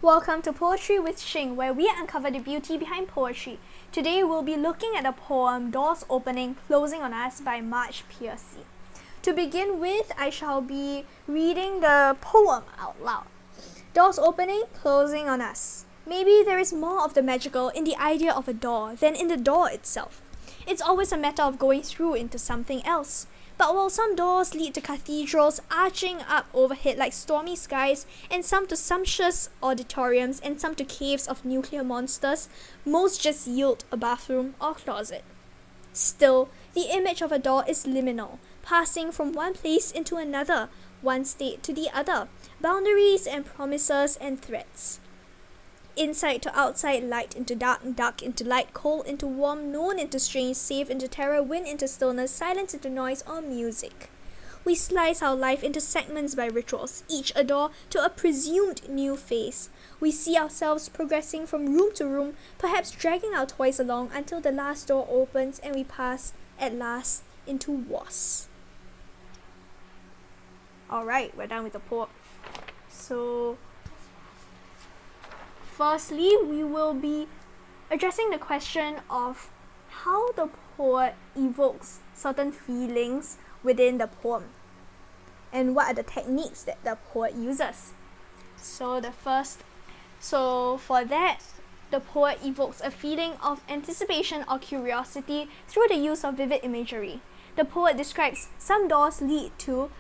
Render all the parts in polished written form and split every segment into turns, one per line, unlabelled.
Welcome to Poetry with Shing, where we uncover the beauty behind poetry. Today we'll be looking at the poem Doors Opening, Closing on Us by Marge Piercy. To begin with, I shall be reading the poem out loud. Doors opening, closing on us. Maybe there is more of the magical in the idea of a door than in the door itself. It's always a matter of going through into something else. But while some doors lead to cathedrals arching up overhead like stormy skies, and some to sumptuous auditoriums, and some to caves of nuclear monsters, most just yield a bathroom or closet. Still, the image of a door is liminal, passing from one place into another, one state to the other, boundaries and promises and threats. Inside to outside, light into dark, dark into light, cold into warm, known into strange, safe into terror, wind into stillness, silence into noise or music. We slice our life into segments by rituals, each a door to a presumed new phase. We see ourselves progressing from room to room, perhaps dragging our toys along until the last door opens and we pass, at last, into was. Alright, we're done with the poem. So, firstly, we will be addressing the question of how the poet evokes certain feelings within the poem and what are the techniques that the poet uses. So for that, the poet evokes a feeling of anticipation or curiosity through the use of vivid imagery. The poet describes some doors to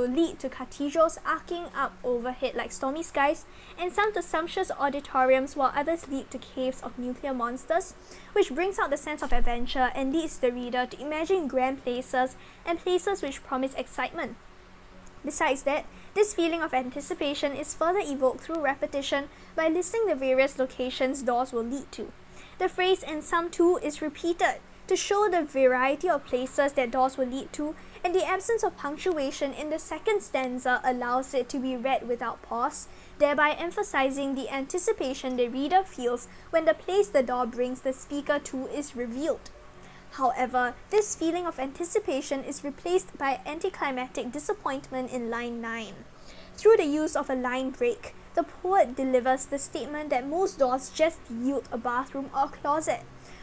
lead to cathedrals arcing up overhead like stormy skies, and some to sumptuous auditoriums, while others lead to caves of nuclear monsters, which brings out the sense of adventure and leads the reader to imagine grand places and places which promise excitement. Besides that, this feeling of anticipation is further evoked through repetition by listing the various locations doors will lead to. The phrase "and some too" is repeated to show the variety of places that doors will lead to, and the absence of punctuation in the second stanza allows it to be read without pause, thereby emphasizing the anticipation the reader feels when the place the door brings the speaker to is revealed. However, this feeling of anticipation is replaced by anticlimactic disappointment in line 9. Through the use of a line break, the poet delivers the statement that most doors just yield a bathroom or closet,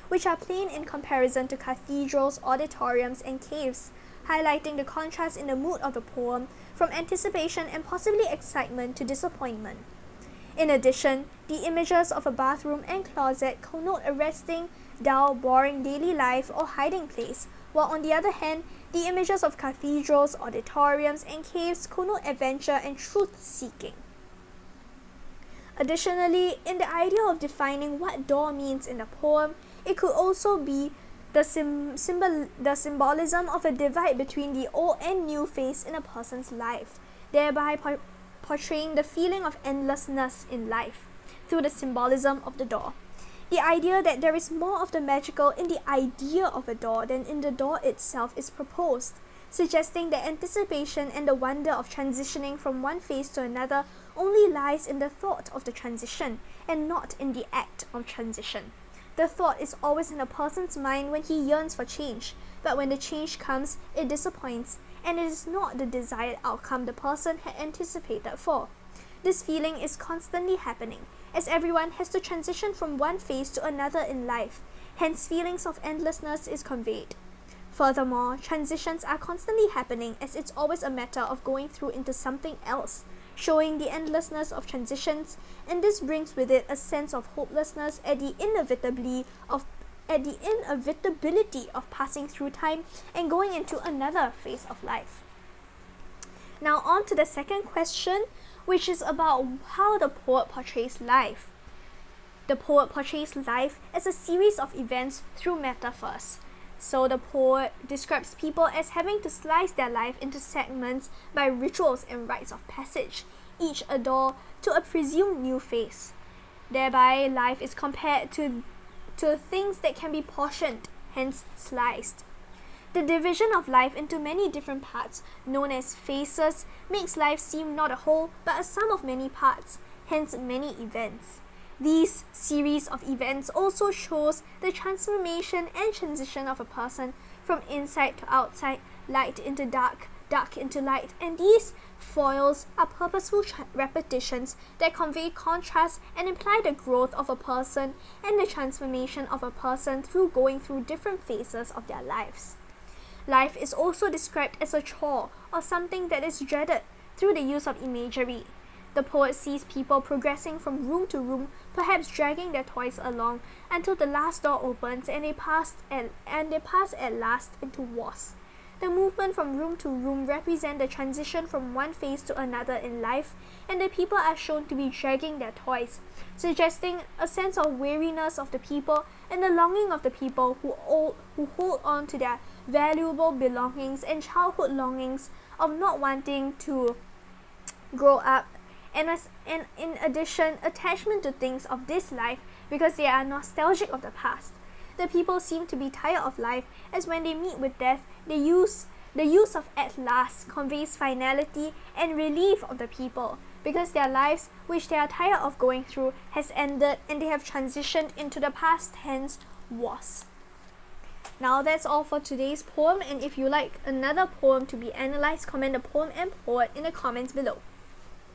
which are plain in comparison to cathedrals, auditoriums, and caves, highlighting the contrast in the mood of the poem from anticipation and possibly excitement to disappointment. In addition, the images of a bathroom and closet connote a resting, dull, boring daily life or hiding place, while on the other hand, the images of cathedrals, auditoriums, and caves connote adventure and truth-seeking. Additionally, in the idea of defining what door means in the poem, it could also be the symbolism of a divide between the old and new phase in a person's life, thereby portraying the feeling of endlessness in life through the symbolism of the door. The idea that there is more of the magical in the idea of a door than in the door itself is proposed, suggesting that anticipation and the wonder of transitioning from one phase to another only lies in the thought of the transition and not in the act of transition. The thought is always in a person's mind when he yearns for change, but when the change comes, it disappoints, and it is not the desired outcome the person had anticipated for. This feeling is constantly happening, as everyone has to transition from one phase to another in life, hence feelings of endlessness is conveyed. Furthermore, transitions are constantly happening as it's always a matter of going through into something else, showing the endlessness of transitions, and this brings with it a sense of hopelessness at the inevitability of passing through time and going into another phase of life. Now on to the second question, which is about how the poet portrays life. The poet portrays life as a series of events through metaphors. So the poet describes people as having to slice their life into segments by rituals and rites of passage, each a door to a presumed new phase. Thereby, life is compared to things that can be portioned, hence sliced. The division of life into many different parts, known as phases, makes life seem not a whole, but a sum of many parts, hence many events. These series of events also shows the transformation and transition of a person from inside to outside, light into dark, dark into light, and these foils are purposeful repetitions that convey contrast and imply the growth of a person and the transformation of a person through going through different phases of their lives. Life is also described as a chore or something that is dreaded through the use of imagery. The poet sees people progressing from room to room, perhaps dragging their toys along until the last door opens and they pass at last into was. The movement from room to room represent the transition from one phase to another in life, and the people are shown to be dragging their toys, suggesting a sense of weariness of the people and the longing of the people who hold on to their valuable belongings and childhood longings of not wanting to grow up, and in addition, attachment to things of this life because they are nostalgic of the past. The people seem to be tired of life, as when they meet with death, the use of at last conveys finality and relief of the people, because their lives, which they are tired of going through, has ended and they have transitioned into the past tense was. Now that's all for today's poem, and if you like another poem to be analysed, comment the poem and poet in the comments below.